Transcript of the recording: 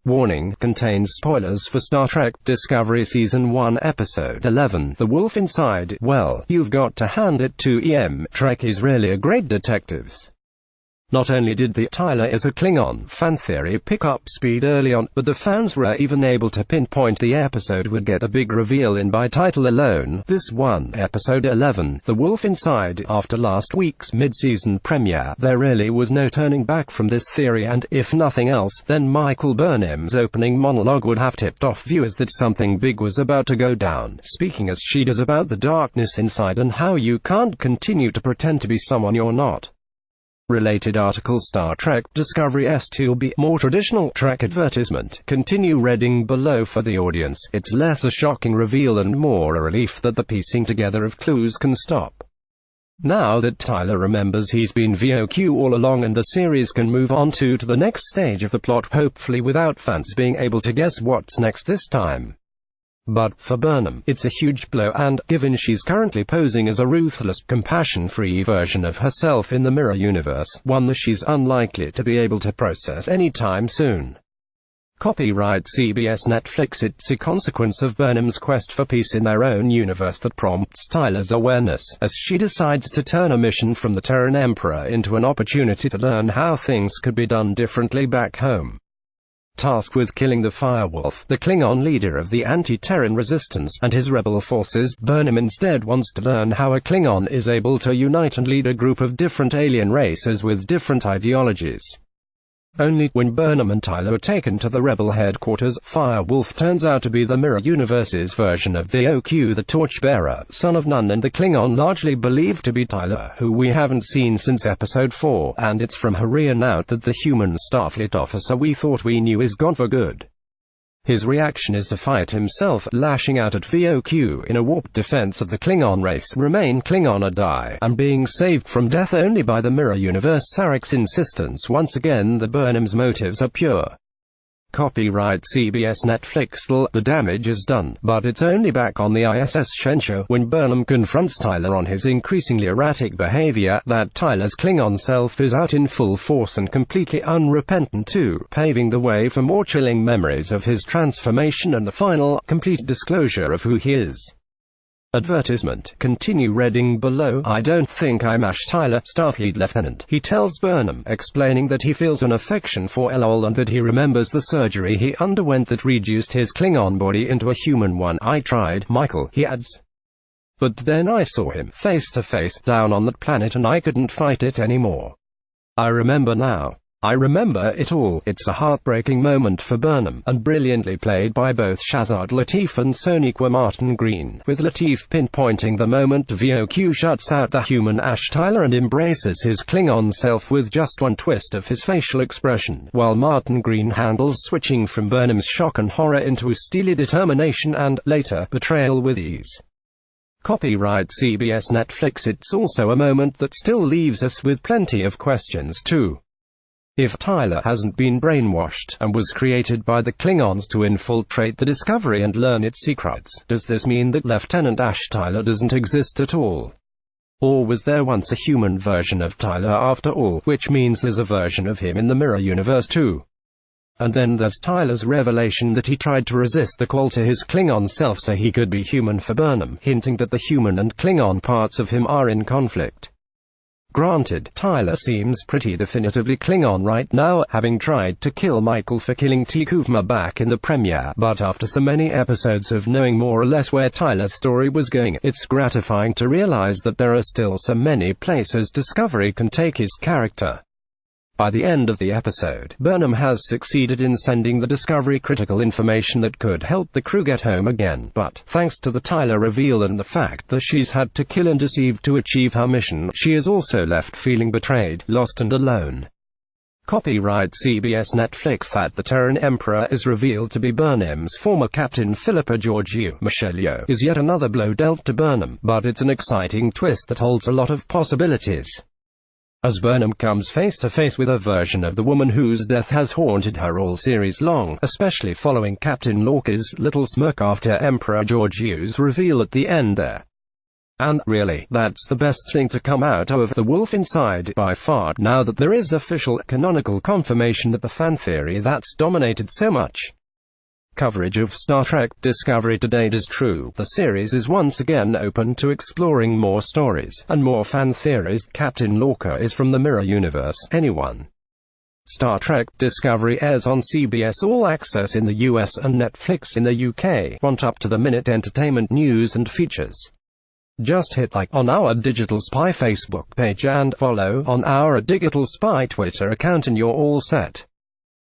Warning, contains spoilers for Star Trek Discovery Season 1 Episode 11, The Wolf Inside. Well, you've got to hand it to EM. Trekkies really are great detectives. Not only did the Tyler is a Klingon fan theory pick up speed early on, but the fans were even able to pinpoint the episode would get a big reveal in by title alone. This one, Episode 11, The Wolf Inside. After last week's mid-season premiere, there really was no turning back from this theory, and, if nothing else, then Michael Burnham's opening monologue would have tipped off viewers that something big was about to go down, speaking as she does about the darkness inside and how you can't continue to pretend to be someone you're not. Related article: Star Trek Discovery S2B, more traditional Trek advertisement. Continue reading below for the audience. It's less a shocking reveal and more a relief that the piecing together of clues can stop. Now that Tyler remembers he's been VOQ all along, and the series can move on to the next stage of the plot, hopefully without fans being able to guess what's next this time. But, for Burnham, it's a huge blow, and, given she's currently posing as a ruthless, compassion-free version of herself in the mirror universe, one that she's unlikely to be able to process anytime soon. Copyright CBS Netflix. It's a consequence of Burnham's quest for peace in their own universe that prompts Tyler's awareness, as she decides to turn a mission from the Terran Emperor into an opportunity to learn how things could be done differently back home. Tasked with killing the Firewolf, the Klingon leader of the anti-Terran resistance, and his rebel forces, Burnham instead wants to learn how a Klingon is able to unite and lead a group of different alien races with different ideologies. Only, when Burnham and Tyler are taken to the rebel headquarters, Firewolf turns out to be the Mirror Universe's version of VOQ, the Torchbearer, son of None, and the Klingon largely believed to be Tyler, who we haven't seen since Episode 4, and it's from her on out that the human Starfleet officer we thought we knew is gone for good. His reaction is to fight himself, lashing out at VOQ in a warped defense of the Klingon race, remain Klingon or die, and being saved from death only by the Mirror Universe. Sarek's insistence once again that Burnham's motives are pure. Copyright CBS Netflix. The damage is done, but it's only back on the ISS Shenzhou, when Burnham confronts Tyler on his increasingly erratic behavior, that Tyler's Klingon self is out in full force and completely unrepentant too, paving the way for more chilling memories of his transformation and the final, complete disclosure of who he is. Advertisement. Continue reading below. I don't think I mashed Tyler, Starfleet Lieutenant, he tells Burnham, explaining that he feels an affection for Elol and that he remembers the surgery he underwent that reduced his Klingon body into a human one. I tried, Michael, he adds. But then I saw him, face to face, down on that planet, and I couldn't fight it anymore. I remember now. I remember it all. It's a heartbreaking moment for Burnham, and brilliantly played by both Shazad Latif and Sonequa Martin Green, with Latif pinpointing the moment VOQ shuts out the human Ash Tyler and embraces his Klingon self with just one twist of his facial expression, while Martin Green handles switching from Burnham's shock and horror into steely determination and, later, betrayal with ease. Copyright CBS Netflix. It's also a moment that still leaves us with plenty of questions too. If Tyler hasn't been brainwashed, and was created by the Klingons to infiltrate the Discovery and learn its secrets, does this mean that Lieutenant Ash Tyler doesn't exist at all? Or was there once a human version of Tyler after all, which means there's a version of him in the Mirror Universe too? And then there's Tyler's revelation that he tried to resist the call to his Klingon self so he could be human for Burnham, hinting that the human and Klingon parts of him are in conflict. Granted, Tyler seems pretty definitively Klingon right now, having tried to kill Michael for killing T'Kuvma back in the premiere, but after so many episodes of knowing more or less where Tyler's story was going, it's gratifying to realize that there are still so many places Discovery can take his character. By the end of the episode, Burnham has succeeded in sending the Discovery critical information that could help the crew get home again, but, thanks to the Tyler reveal and the fact that she's had to kill and deceive to achieve her mission, she is also left feeling betrayed, lost and alone. Copyright CBS Netflix. That the Terran Emperor is revealed to be Burnham's former captain Philippa Georgiou Michelio is yet another blow dealt to Burnham, but it's an exciting twist that holds a lot of possibilities. As Burnham comes face to face with a version of the woman whose death has haunted her all series long, especially following Captain Lorca's little smirk after Emperor Georgiou's reveal at the end there. And, really, that's the best thing to come out of The Wolf Inside, by far, now that there is official, canonical confirmation that the fan theory that's dominated so much coverage of Star Trek Discovery to date is true. The series is once again open to exploring more stories, and more fan theories. Captain Lorca is from the Mirror Universe. Anyone? Star Trek Discovery airs on CBS All Access in the US and Netflix in the UK. Want up-to-the-minute entertainment news and features? Just hit like on our Digital Spy Facebook page and follow on our Digital Spy Twitter account and you're all set.